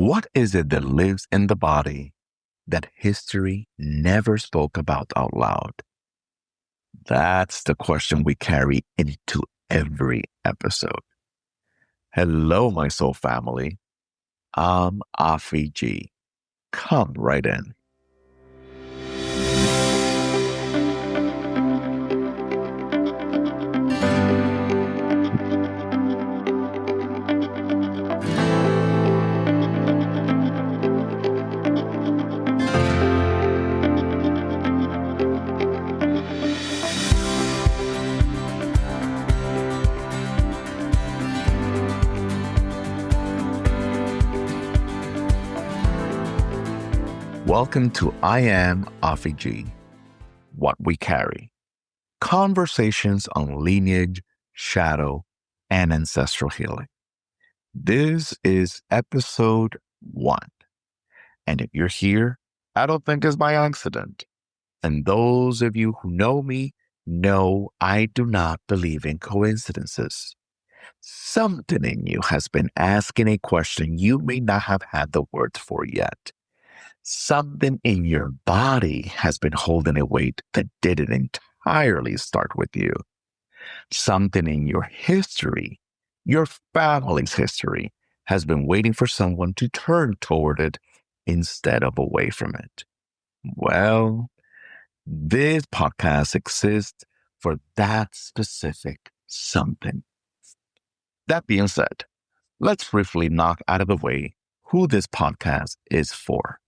What is it that lives in the body that history never spoke about out loud? That's the question we carry into every episode. Hello, my soul family. I'm Afi G. Come right in. Welcome to I Am Afi G, What We Carry. Conversations on lineage, shadow, and ancestral healing. This is episode 1. And if you're here, I don't think it's by accident. And those of you who know me know I do not believe in coincidences. Something in you has been asking a question you may not have had the words for yet. Something in your body has been holding a weight that didn't entirely start with you. Something in your history, your family's history, has been waiting for someone to turn toward it instead of away from it. Well, this podcast exists for that specific something. That being said, let's briefly knock out of the way who this podcast is for.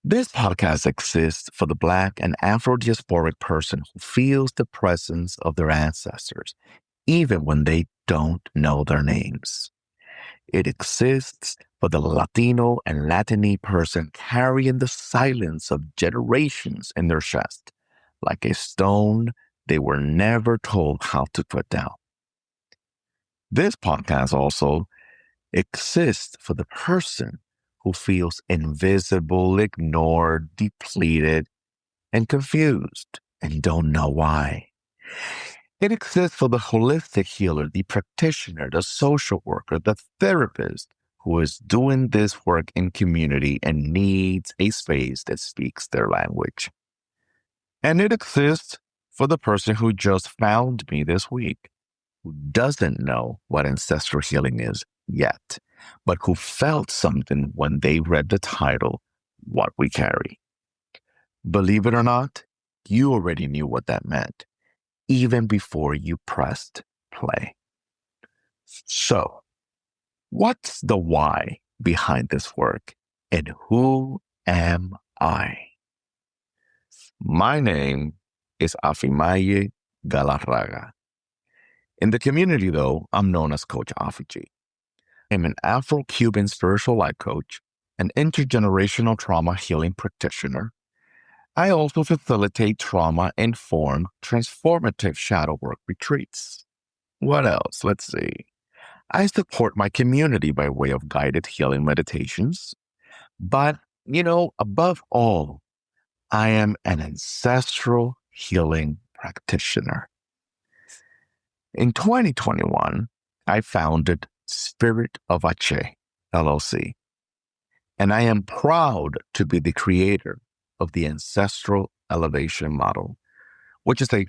This podcast exists for the Black and Afro-Diasporic person who feels the presence of their ancestors, even when they don't know their names. It exists for the Latino and Latine person carrying the silence of generations in their chest, like a stone they were never told how to put down. This podcast also exists for the person who feels invisible, ignored, depleted, and confused, and don't know why. It exists for the holistic healer, the practitioner, the social worker, the therapist who is doing this work in community and needs a space that speaks their language. And it exists for the person who just found me this week, who doesn't know what ancestral healing is yet, but who felt something when they read the title, What We Carry. Believe it or not, you already knew what that meant, even before you pressed play. So, what's the why behind this work, and who am I? My name is Afi Galarraga. In the community, though, I'm known as Coach Afi G. I'm an Afro-Cuban spiritual life coach, an intergenerational trauma healing practitioner. I also facilitate trauma-informed, transformative shadow work retreats. What else? Let's see. I support my community by way of guided healing meditations. But, above all, I am an ancestral healing practitioner. In 2021, I founded Spirit of Ache, LLC. And I am proud to be the creator of the Ancestral Elevation Model, which is a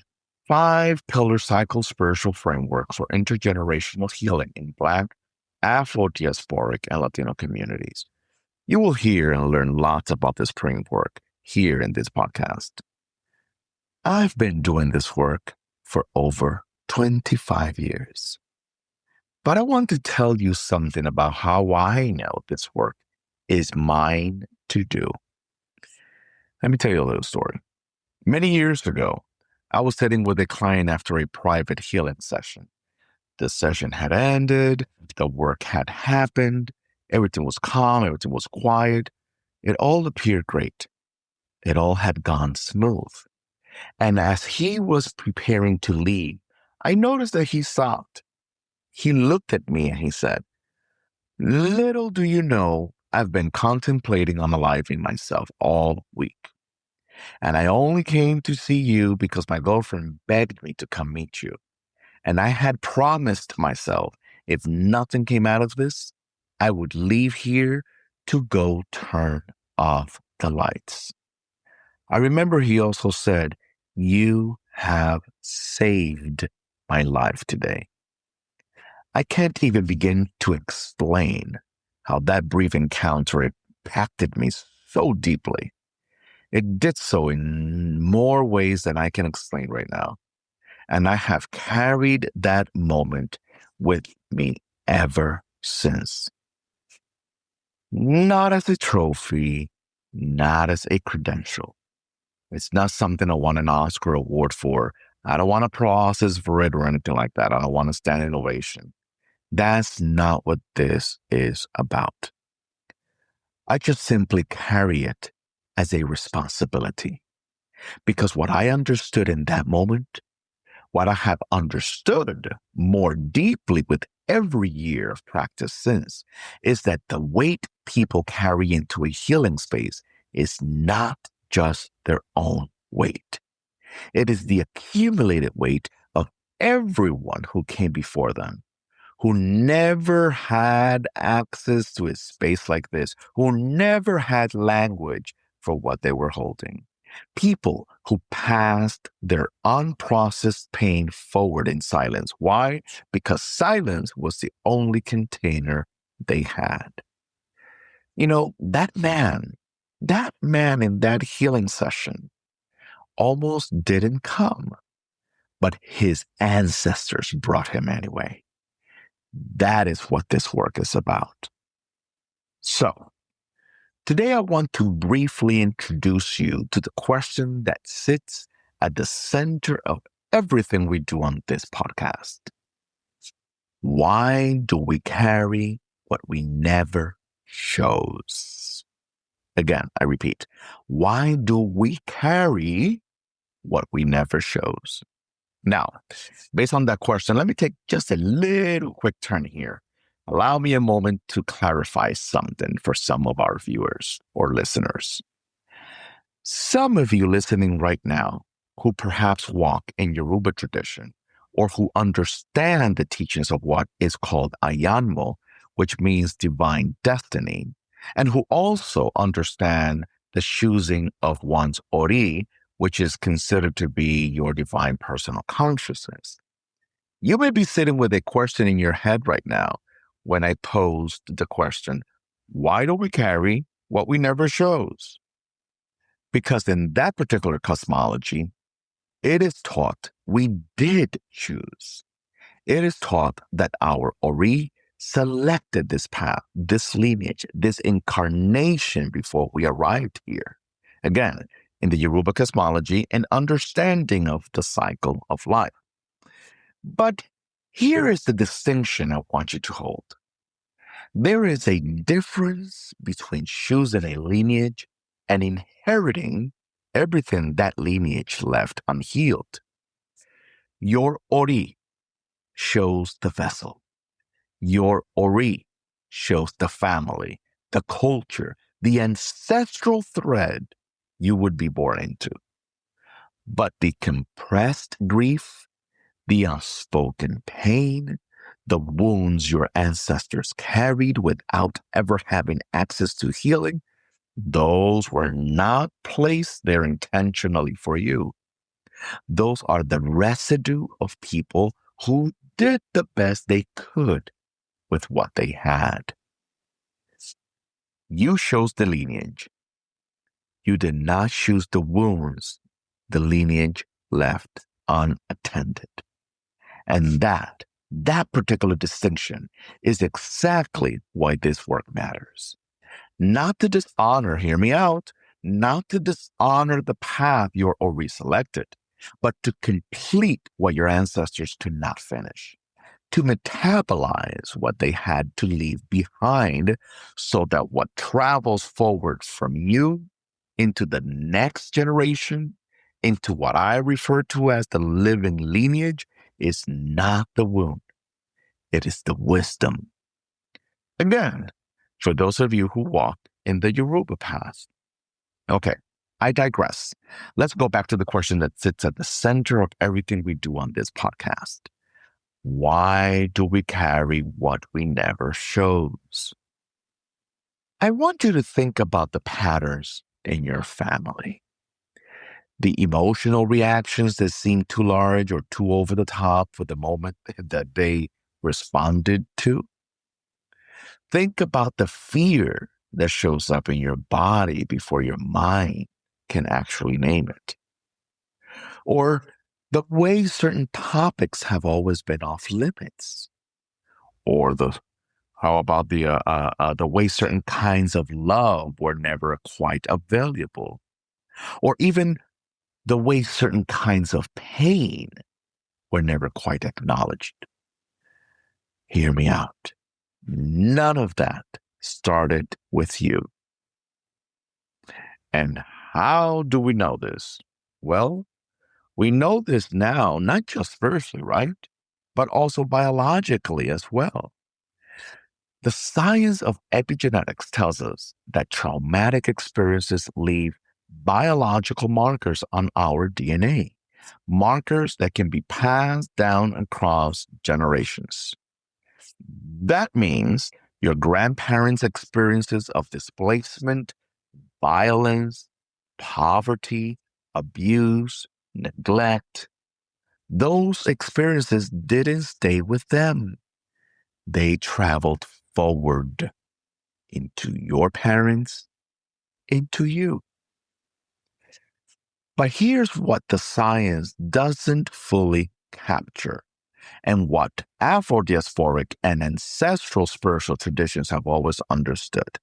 5-pillar cycle spiritual framework for intergenerational healing in Black, Afro-Diasporic, and Latino communities. You will hear and learn lots about this framework here in this podcast. I've been doing this work for over 25 years. But I want to tell you something about how I know this work is mine to do. Let me tell you a little story. Many years ago, I was sitting with a client after a private healing session. The session had ended, the work had happened, everything was calm, everything was quiet. It all appeared great. It all had gone smooth. And as he was preparing to leave, I noticed that he stopped. He looked at me and he said, "Little do you know, I've been contemplating unaliving myself all week. And I only came to see you because my girlfriend begged me to come meet you. And I had promised myself, if nothing came out of this, I would leave here to go turn off the lights. I remember he also said, "You have saved my life today." I can't even begin to explain how that brief encounter impacted me so deeply. It did so in more ways than I can explain right now. And I have carried that moment with me ever since. Not as a trophy, not as a credential. It's not something I want an Oscar award for. I don't want a process for it or anything like that. I don't want a standing ovation. That's not what this is about. I just simply carry it as a responsibility. Because what I understood in that moment, what I have understood more deeply with every year of practice since, is that the weight people carry into a healing space is not just their own weight. It is the accumulated weight of everyone who came before them, who never had access to a space like this, who never had language for what they were holding. People who passed their unprocessed pain forward in silence. Why? Because silence was the only container they had. That man in that healing session almost didn't come, but his ancestors brought him anyway. That is what this work is about. So, today I want to briefly introduce you to the question that sits at the center of everything we do on this podcast. Why do we carry what we never chose? Again, I repeat, why do we carry what we never chose? Now, based on that question, let me take just a little quick turn here. Allow me a moment to clarify something for some of our viewers or listeners. Some of you listening right now who perhaps walk in Yoruba tradition or who understand the teachings of what is called Ayanmo, which means divine destiny, and who also understand the choosing of one's Ori, which is considered to be your divine personal consciousness. You may be sitting with a question in your head right now when I posed the question, why do we carry what we never chose? Because in that particular cosmology, it is taught we did choose. It is taught that our Ori selected this path, this lineage, this incarnation before we arrived here. Again, in the Yoruba cosmology, an understanding of the cycle of life. But here is the distinction I want you to hold. There is a difference between choosing a lineage and inheriting everything that lineage left unhealed. Your Ori shows the vessel. Your Ori shows the family, the culture, the ancestral thread you would be born into. But the compressed grief, the unspoken pain, the wounds your ancestors carried without ever having access to healing, those were not placed there intentionally for you. Those are the residue of people who did the best they could with what they had. You chose the lineage. You did not choose the wounds the lineage left unattended. And that particular distinction is exactly why this work matters. Not to dishonor, hear me out, not to dishonor the path your Ori selected, but to complete what your ancestors could not finish, to metabolize what they had to leave behind so that what travels forward from you into the next generation, into what I refer to as the living lineage, is not the wound. It is the wisdom. Again, for those of you who walk in the Yoruba path. Okay, I digress. Let's go back to the question that sits at the center of everything we do on this podcast. Why do we carry what we never chose? I want you to think about the patterns in your family, the emotional reactions that seem too large or too over the top for the moment that they responded to. Think about the fear that shows up in your body before your mind can actually name it. Or the way certain topics have always been off limits. Or how about the way certain kinds of love were never quite available? Or even the way certain kinds of pain were never quite acknowledged. Hear me out. None of that started with you. And how do we know this? Well, we know this now, not just spiritually, right? But also biologically as well. The science of epigenetics tells us that traumatic experiences leave biological markers on our DNA, markers that can be passed down across generations. That means your grandparents' experiences of displacement, violence, poverty, abuse, neglect, those experiences didn't stay with them. They traveled forward into your parents, into you. But here's what the science doesn't fully capture, and what Afro-Diasporic and ancestral spiritual traditions have always understood.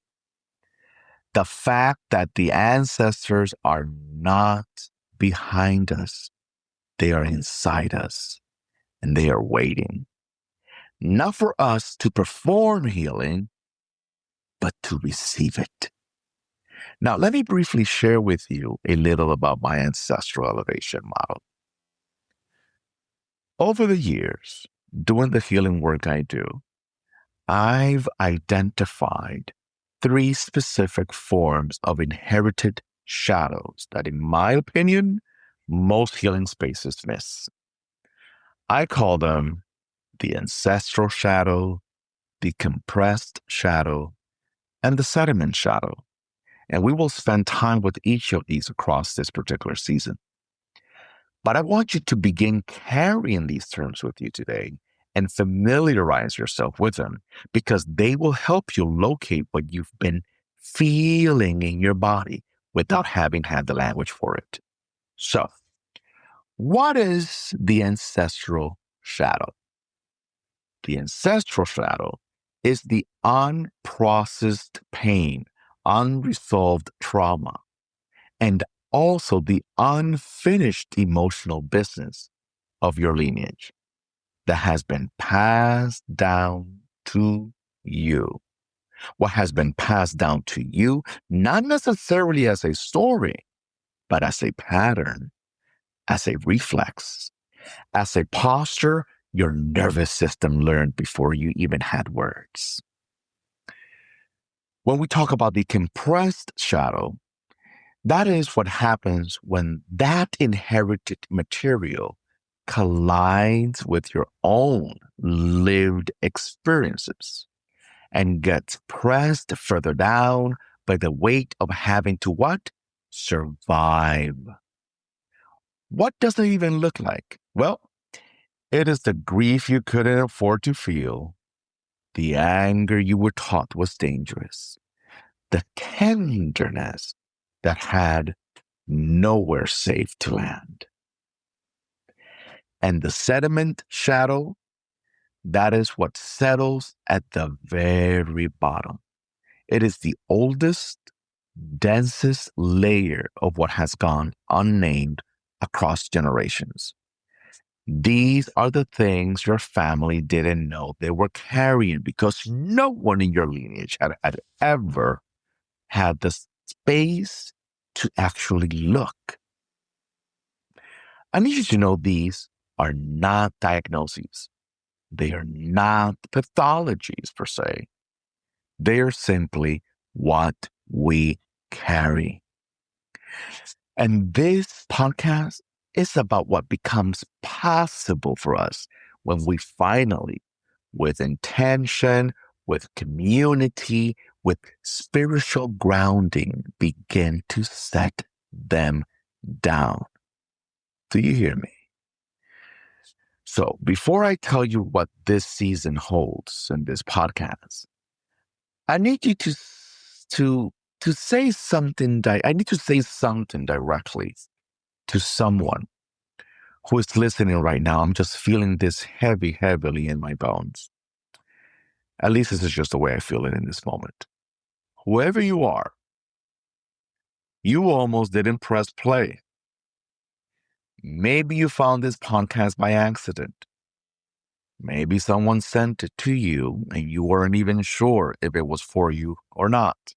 The fact that the ancestors are not behind us, they are inside us, and they are waiting, not for us to perform healing, but to receive it. Now, let me briefly share with you a little about my ancestral elevation model. Over the years, doing the healing work I do, I've identified 3 specific forms of inherited shadows that, in my opinion, most healing spaces miss. I call them the ancestral shadow, the compressed shadow, and the sediment shadow. And we will spend time with each of these across this particular season. But I want you to begin carrying these terms with you today and familiarize yourself with them, because they will help you locate what you've been feeling in your body without having had the language for it. So, what is the ancestral shadow? The ancestral shadow is the unprocessed pain, unresolved trauma, and also the unfinished emotional business of your lineage that has been passed down to you. What has been passed down to you, not necessarily as a story, but as a pattern, as a reflex, as a posture your nervous system learned before you even had words. When we talk about the compressed shadow, that is what happens when that inherited material collides with your own lived experiences and gets pressed further down by the weight of having to what? Survive. What does it even look like? Well, it is the grief you couldn't afford to feel, the anger you were taught was dangerous, the tenderness that had nowhere safe to land. And the sediment shadow, that is what settles at the very bottom. It is the oldest, densest layer of what has gone unnamed across generations. These are the things your family didn't know they were carrying, because no one in your lineage had ever had the space to actually look. I need you to know these are not diagnoses. They are not pathologies per se. They are simply what we carry. And this podcast is about what becomes possible for us when we finally, with intention, with community, with spiritual grounding begin to set them down. Do you hear me? So before I tell you what this season holds in this podcast, I need you to say something. I need to say something directly to someone who is listening right now. I'm just feeling this heavily in my bones. At least this is just the way I feel it in this moment. Whoever you are, you almost didn't press play. Maybe you found this podcast by accident. Maybe someone sent it to you and you weren't even sure if it was for you or not.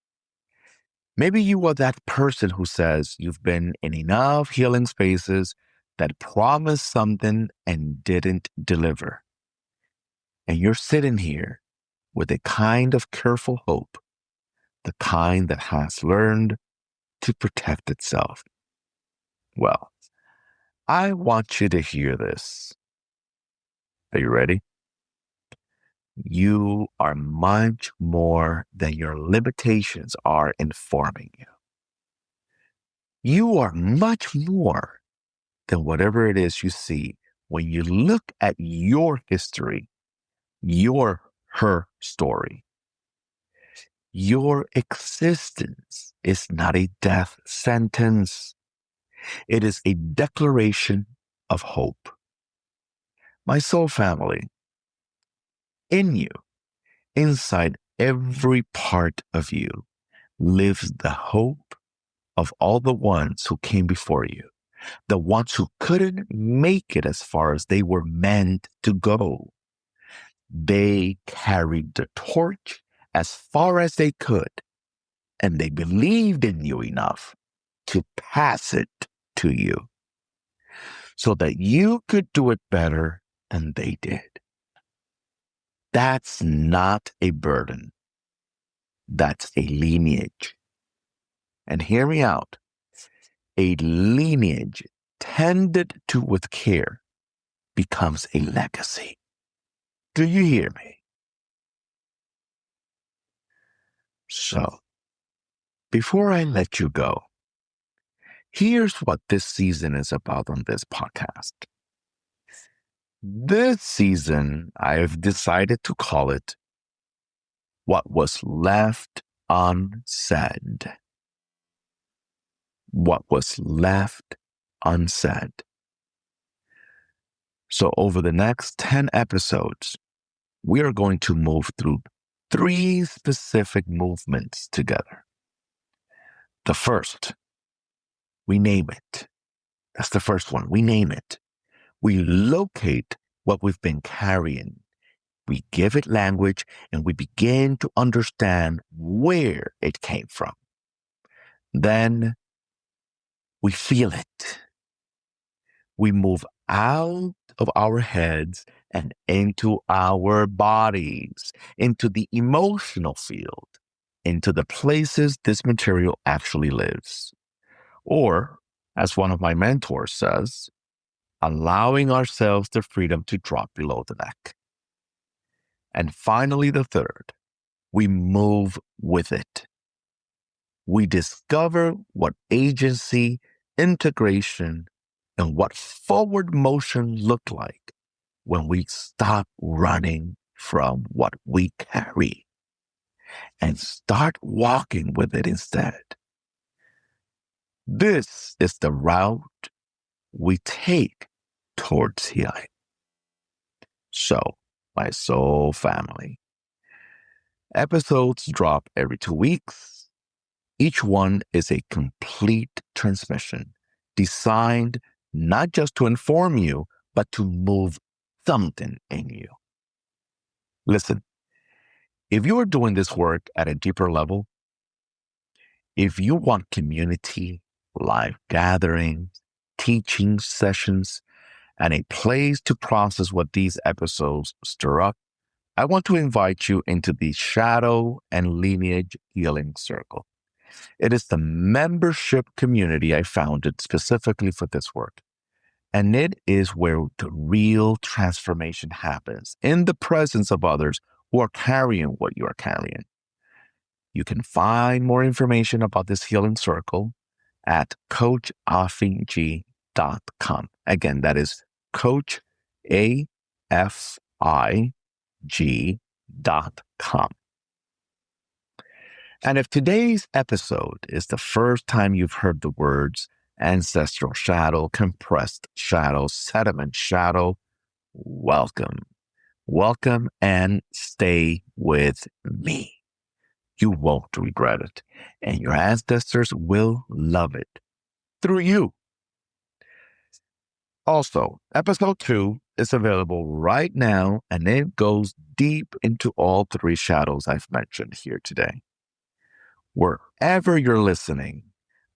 Maybe you are that person who says you've been in enough healing spaces that promised something and didn't deliver. And you're sitting here with a kind of careful hope, the kind that has learned to protect itself. Well, I want you to hear this. Are you ready? You are much more than your limitations are informing you. You are much more than whatever it is you see when you look at your history, her story. Your existence is not a death sentence. It is a declaration of hope. My soul family, in you, inside every part of you, lives the hope of all the ones who came before you, the ones who couldn't make it as far as they were meant to go. They carried the torch as far as they could, and they believed in you enough to pass it to you so that you could do it better than they did. That's not a burden. That's a lineage. And hear me out. A lineage tended to with care becomes a legacy. Do you hear me? So, before I let you go, here's what this season is about on this podcast. This season, I've decided to call it What Was Left Unsaid. What was left unsaid. So over the next 10 episodes, we are going to move through 3 specific movements together. The first, we name it. That's the first one. We name it. We locate what we've been carrying. We give it language and we begin to understand where it came from. Then we feel it. We move out of our heads and into our bodies, into the emotional field, into the places this material actually lives. Or, as one of my mentors says, allowing ourselves the freedom to drop below the neck. And finally, the third, we move with it. We discover what agency, integration, and what forward motion look like when we stop running from what we carry and start walking with it instead. This is the route we take towards healing. So, my soul family, episodes drop every 2 weeks. Each one is a complete transmission designed not just to inform you, but to move something in you. Listen, if you are doing this work at a deeper level, if you want community, live gatherings, teaching sessions, and a place to process what these episodes stir up, I want to invite you into the Shadow and Lineage Healing Circle. It is the membership community I founded specifically for this work. And it is where the real transformation happens in the presence of others who are carrying what you are carrying. You can find more information about this healing circle at coachafig.com. Again, that is Coach AFIG.com. And if today's episode is the first time you've heard the words ancestral shadow, compressed shadow, sediment shadow, welcome. Welcome and stay with me. You won't regret it, and your ancestors will love it through you. Also, episode 2 is available right now, and it goes deep into all 3 shadows I've mentioned here today. Wherever you're listening,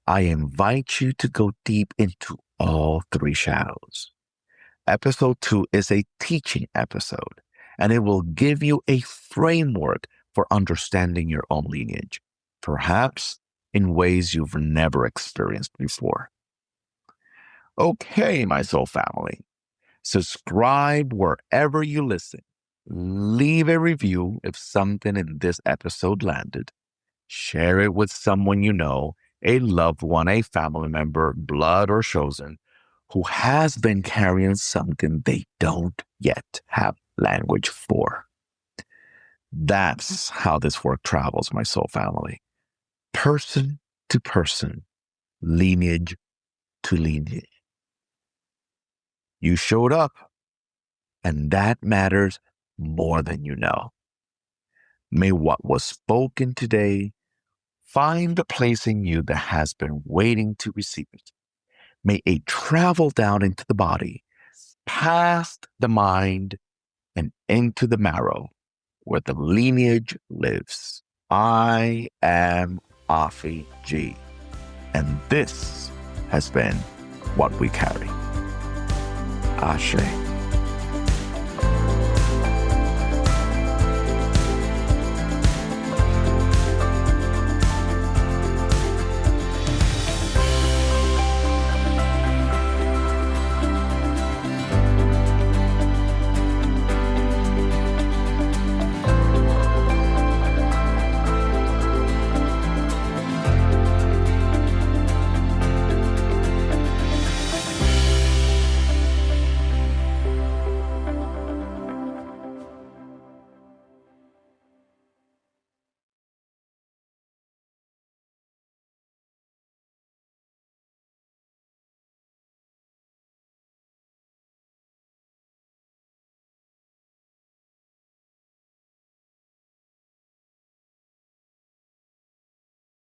I invite you to go deep into all 3 shadows. Episode 2 is a teaching episode, and it will give you a framework for understanding your own lineage, perhaps in ways you've never experienced before. Okay, my soul family, subscribe wherever you listen. Leave a review if something in this episode landed. Share it with someone you know, a loved one, a family member, blood or chosen, who has been carrying something they don't yet have language for. That's how this work travels, my soul family. Person to person, lineage to lineage. You showed up, and that matters more than you know. May what was spoken today find the place in you that has been waiting to receive it. May it travel down into the body, past the mind, and into the marrow, where the lineage lives. I am Afi G, and this has been What We Carry. Ashe.